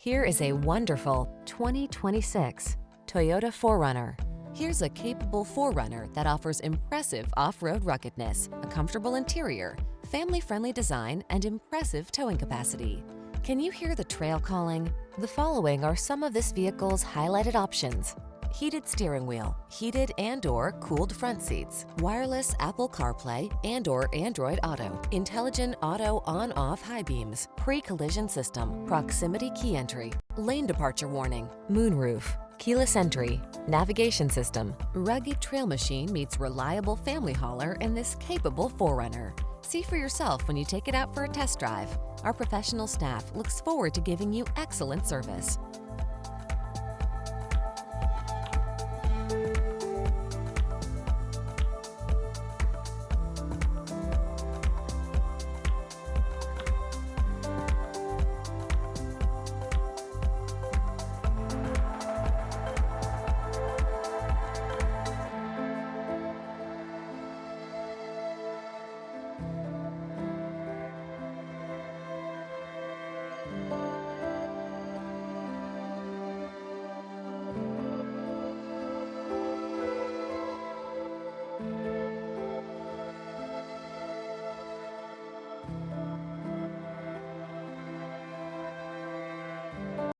Here is a wonderful 2026 Toyota 4Runner. Here's a capable 4Runner that offers impressive off-road ruggedness, a comfortable interior, family-friendly design, and impressive towing capacity. Can you hear the trail calling? The following are some of this vehicle's highlighted options: heated steering wheel, heated and/or cooled front seats, wireless Apple CarPlay and/or Android Auto, intelligent auto on-off high beams, pre-collision system, proximity key entry, lane departure warning, moonroof, keyless entry, navigation system. Rugged Trail Machine meets reliable family hauler in this capable 4Runner. See for yourself when you take it out for a test drive. Our professional staff looks forward to giving you excellent service.